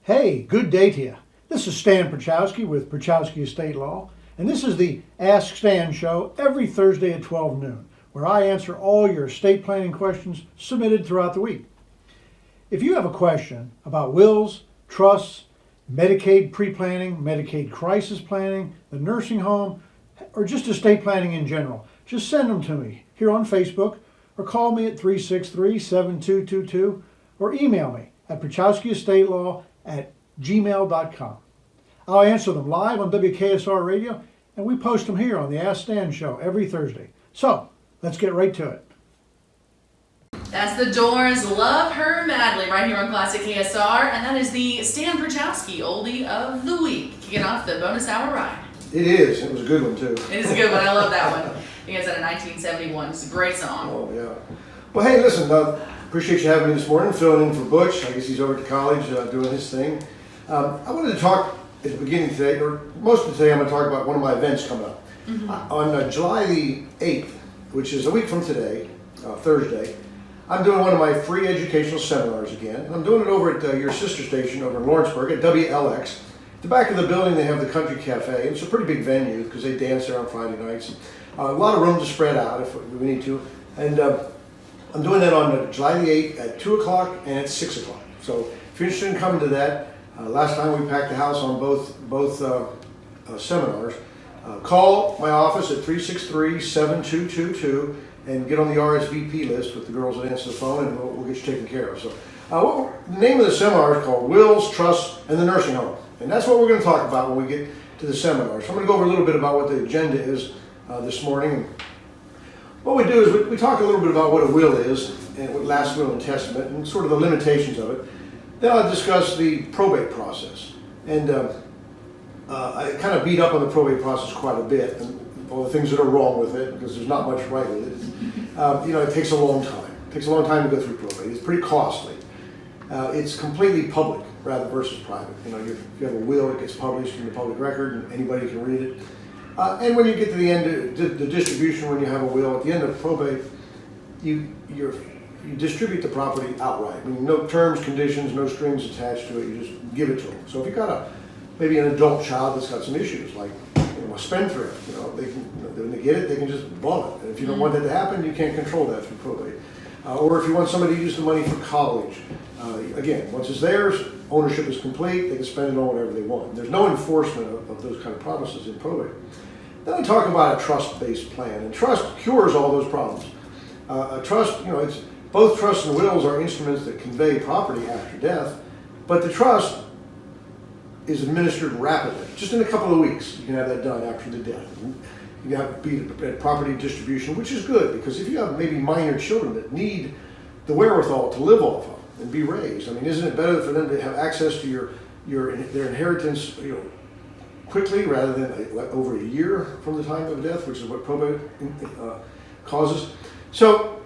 Hey, good day to you. This is Stan Prochowski with Prochowski Estate Law, and this is the Ask Stan show every Thursday at 12 noon, where I answer all your estate planning questions submitted throughout the week. If you have a question about wills, trusts, Medicaid pre-planning, Medicaid crisis planning, the nursing home, or just estate planning in general, just send them to me here on Facebook or call me at 363-7222 or email me at prochowskiestatelaw@gmail.com. I'll answer them live on WKSR Radio, and we post them here on the Ask Stan show every Thursday. So, let's get right to it. That's the Doors, Love Her Madly, right here on Classic KSR, and that is the Stan Prochowski Oldie of the Week, kicking off the bonus hour ride. It is. It was a good one, too. It is a good one. I love that one. You guys had a 1971. It's a great song. Oh, yeah. Well, hey, listen, appreciate you having me this morning, filling in for Butch. I guess he's over at college doing his thing. I wanted to talk at the beginning today, or most of today, I'm going to talk about one of my events coming up. On July the 8th, which is a week from today, Thursday, I'm doing one of my free educational seminars again, and I'm doing it over at your sister station over in Lawrenceburg at WLX. At the back of the building, they have the Country Cafe, and it's a pretty big venue because they dance there on Friday nights. A lot of room to spread out if we need to. And I'm doing that on July the 8th at 2 o'clock and at 6 o'clock. So if you're interested in coming to that, last time we packed the house on both seminars. Call my office at 363-7222 and get on the RSVP list with the girls that answer the phone, and we'll get you taken care of. So the name of the seminar is called Wills, Trusts, and the Nursing Home. And that's what we're going to talk about when we get to the seminar. So I'm going to go over a little bit about what the agenda is this morning. What we do is we talk a little bit about what a will is, and what last will and testament, and sort of the limitations of it. Then I'll discuss the probate process. And I kind of beat up on the probate process quite a bit, and all the things that are wrong with it, because there's not much right with it. It takes a long time. It takes a long time to go through probate. It's pretty costly. It's completely public rather versus private. If you have a will, it gets published in the public record, and anybody can read it. And when you get to the end, the distribution, when you have a will, at the end of probate, you distribute the property outright. I mean, no terms, conditions, no strings attached to it. You just give it to them. So if you've got maybe an adult child that's got some issues, like a spendthrift, when they get it, they can just blow it. And if you don't want that to happen, you can't control that through probate. Or if you want somebody to use the money for college, again, once it's theirs, ownership is complete, they can spend it on whatever they want. There's no enforcement of those kind of promises in probate. Then I talk about a trust-based plan, and trust cures all those problems. A trust, it's both trusts and wills are instruments that convey property after death, but the trust is administered rapidly. Just in a couple of weeks, you can have that done after the death. You have to be at property distribution, which is good, because if you have maybe minor children that need the wherewithal to live off of and be raised, isn't it better for them to have access to their inheritance, quickly rather than over a year from the time of death, which is what probate causes? So,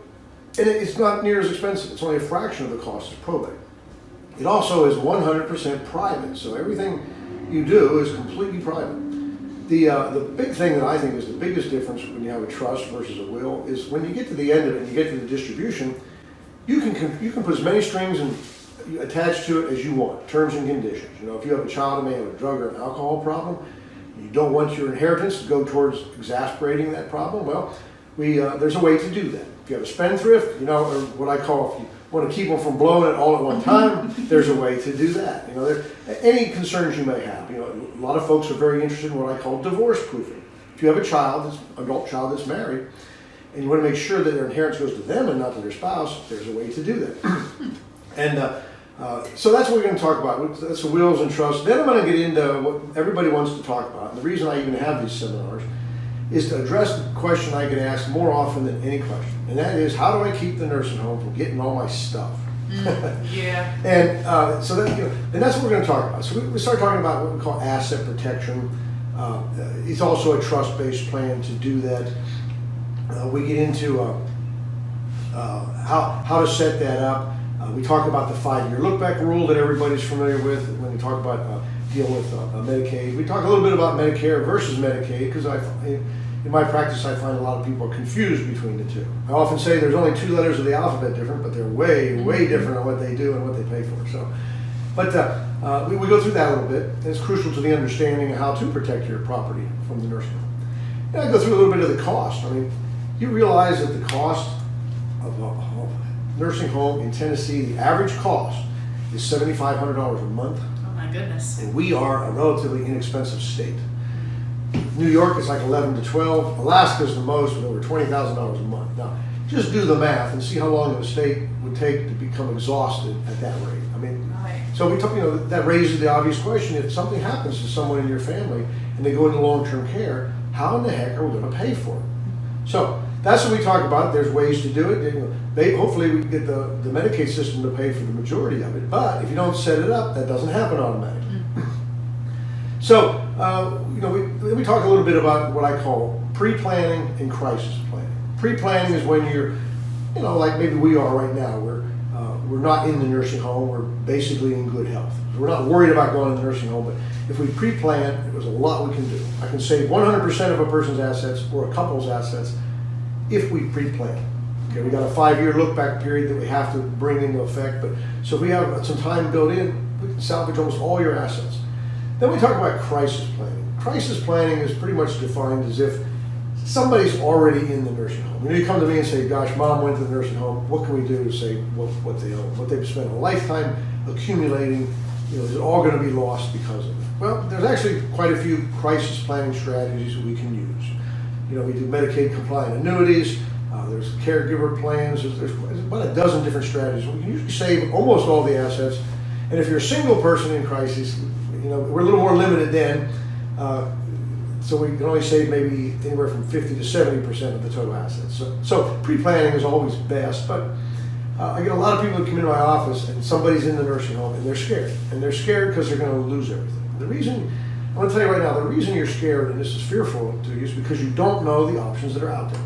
and it's not near as expensive. It's only a fraction of the cost of probate. It also is 100% private, so everything you do is completely private. The big thing that I think is the biggest difference when you have a trust versus a will is when you get to the end of it and you get to the distribution, you can put as many strings attached to it as you want, terms and conditions. If you have a child that may have a drug or an alcohol problem, you don't want your inheritance to go towards exasperating that problem, well, there's a way to do that. If you have a spendthrift, or what I call, if you want to keep them from blowing it all at one time, there's a way to do that. Any concerns you may have. A lot of folks are very interested in what I call divorce proofing. If you have a adult child that's married, and you want to make sure that their inheritance goes to them and not to their spouse, there's a way to do that. And so that's what we're going to talk about. That's the wills and trusts. Then I'm going to get into what everybody wants to talk about. And the reason I even have these seminars is to address the question I get asked more often than any question. And that is, how do I keep the nursing home from getting all my stuff? Yeah. And so that, and that's what we're going to talk about. So we start talking about what we call asset protection. It's also a trust-based plan to do that. We get into how to set that up. We talk about the 5-year look-back rule that everybody's familiar with when we talk about dealing with Medicaid. We talk a little bit about Medicare versus Medicaid, because in my practice I find a lot of people are confused between the two. I often say there's only 2 letters of the alphabet different, but they're way different on what they do and what they pay for. So But we go through that a little bit, and it's crucial to the understanding of how to protect your property from the nursing home. And I go through a little bit of the cost. I mean, you realize that the cost of a nursing home in Tennessee, the average cost is $7,500 a month. Oh my goodness. And we are a relatively inexpensive state. New York is like 11 to 12. Alaska's the most, with over $20,000 a month. Now, just do the math and see how long a state would take to become exhausted at that rate. I mean, Right. so we talk, that raises the obvious question: if something happens to someone in your family and they go into long-term care, how in the heck are we going to pay for it? So that's what we talk about. There's ways to do it. Hopefully we get the Medicaid system to pay for the majority of it. But if you don't set it up, that doesn't happen automatically. So we talk a little bit about what I call pre-planning and crisis planning. Pre-planning is when you're, like maybe we are right now. We're not in the nursing home. We're basically in good health. We're not worried about going to the nursing home. But if we pre-plan, there's a lot we can do. I can save 100% of a person's assets or a couple's assets if we pre-plan. Okay, we got a 5-year look-back period that we have to bring into effect. But so if we have some time built in, we can salvage almost all your assets. Then we talk about crisis planning. Crisis planning is pretty much defined as if somebody's already in the nursing home. You come to me and say, gosh, mom went to the nursing home. What can we do to save what they own, what they've spent a lifetime accumulating? Is it all going to be lost because of it? Well, there's actually quite a few crisis planning strategies that we can use. We do Medicaid compliant annuities. There's caregiver plans. There's about a dozen different strategies. We can usually save almost all the assets. And if you're a single person in crisis, we're a little more limited then. So we can only save maybe anywhere from 50 to 70% of the total assets. So pre-planning is always best, but I get a lot of people that come into my office and somebody's in the nursing home and they're scared. And they're scared because they're going to lose everything. I'm going to tell you right now, the reason you're scared and this is fearful to you is because you don't know the options that are out there.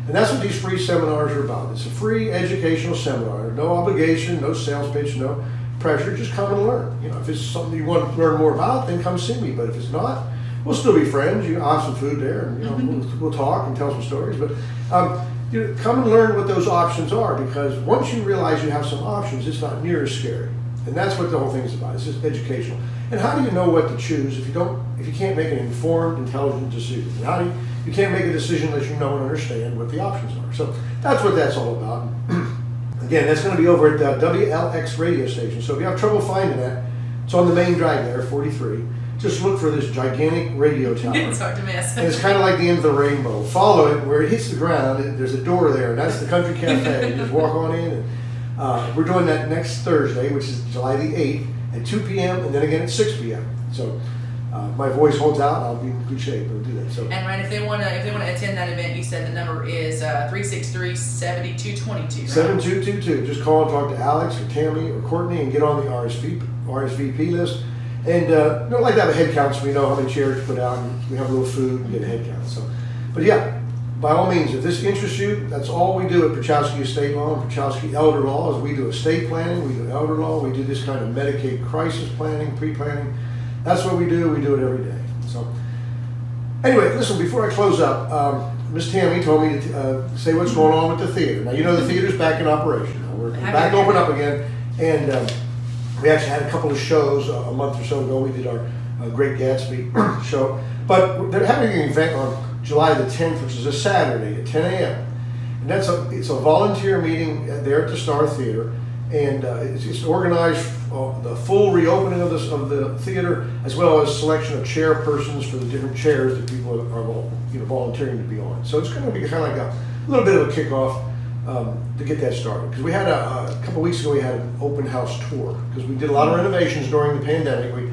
And that's what these free seminars are about. It's a free educational seminar. No obligation, no sales pitch, no pressure. Just come and learn. If it's something you want to learn more about, then come see me. But if it's not, we'll still be friends. I'll have some food there, and we'll talk and tell some stories. But come and learn what those options are, because once you realize you have some options, it's not near as scary. And that's what the whole thing is about. It's just educational. And how do you know what to choose if you can't make an informed, intelligent decision? You can't make a decision unless you know and understand what the options are. So that's what that's all about. Again, that's going to be over at the WLX radio station. So if you have trouble finding that, it's on the main drag there, 43. Just look for this gigantic radio tower. It's hard to miss. And it's kind of like the end of the rainbow. Follow it where it hits the ground. There's a door there, and that's the Country Cafe. You just walk on in. And, we're doing that next Thursday, which is July the 8th at 2 p.m. and then again at 6 p.m. So my voice holds out. I'll be in good shape to do that. So. And Ryan, if they want to attend that event, you said the number is 363-7222. 7222. Just call and talk to Alex or Tammy or Courtney and get on the RSVP list. And don't like to have a head count so we know how many chairs to put out, and we have a little food and get a head count. So, but yeah, by all means, if this interests you, that's all we do at Prochowski Estate Law and Prochowski Elder Law. Is we do estate planning, we do elder law, we do this kind of Medicaid crisis planning, pre-planning. That's what we do. We do it every day. So anyway, listen, before I close up, Miss Tammy told me to say what's going on with the theater. Now, the theater's back in operation. We're back open up again, and we actually had a couple of shows a month or so ago. We did our Great Gatsby show. But they're having an event on July the 10th, which is a Saturday at 10 a.m. And it's a volunteer meeting there at the Star Theater. And it's organized the full reopening of the theater, as well as selection of chairpersons for the different chairs that people are volunteering to be on. So it's going to be kind of like a little bit of a kickoff to get that started. Because we had a couple weeks ago, we had an open house tour, because we did a lot of renovations during the pandemic. We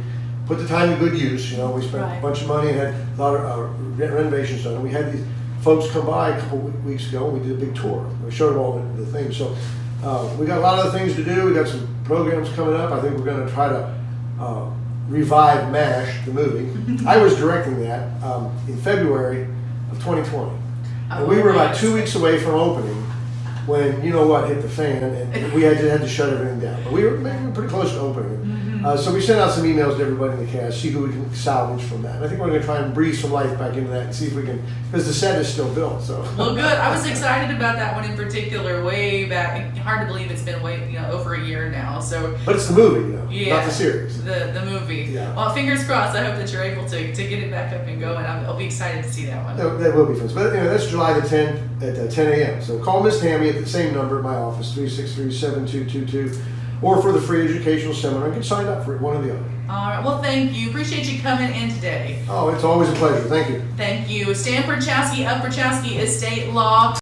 put the time to good use. We spent a bunch of money and had a lot of renovations done. And we had these folks come by a couple weeks ago, and we did a big tour. We showed them all the things. So we got a lot of other things to do. We got some programs coming up. I think we're going to try to revive MASH, the movie. I was directing that in February of 2020. And we were about 2 weeks away from opening when hit the fan, and we had to shut everything down. But we were pretty close to opening. So we sent out some emails to everybody in the cast, see who we can salvage from that. And I think we're going to try and breathe some life back into that and see if we can, because the set is still built. So. Well, good. I was excited about that one in particular, way back. Hard to believe it's been over a year now. So. But it's the movie, Yeah, not the series. The movie. Yeah. Well, fingers crossed. I hope that you're able to get it back up and going. I'll be excited to see that one. That will be fun. But that's July the 10th at 10 a.m. So call Miss Tammy at the same number at my office, 363-7222, or for the free educational seminar. And get signed up for it, one or the other. All right. Well, thank you. Appreciate you coming in today. Oh, it's always a pleasure. Thank you. Thank you. Stan Perchowski of Perchowski Estate Law.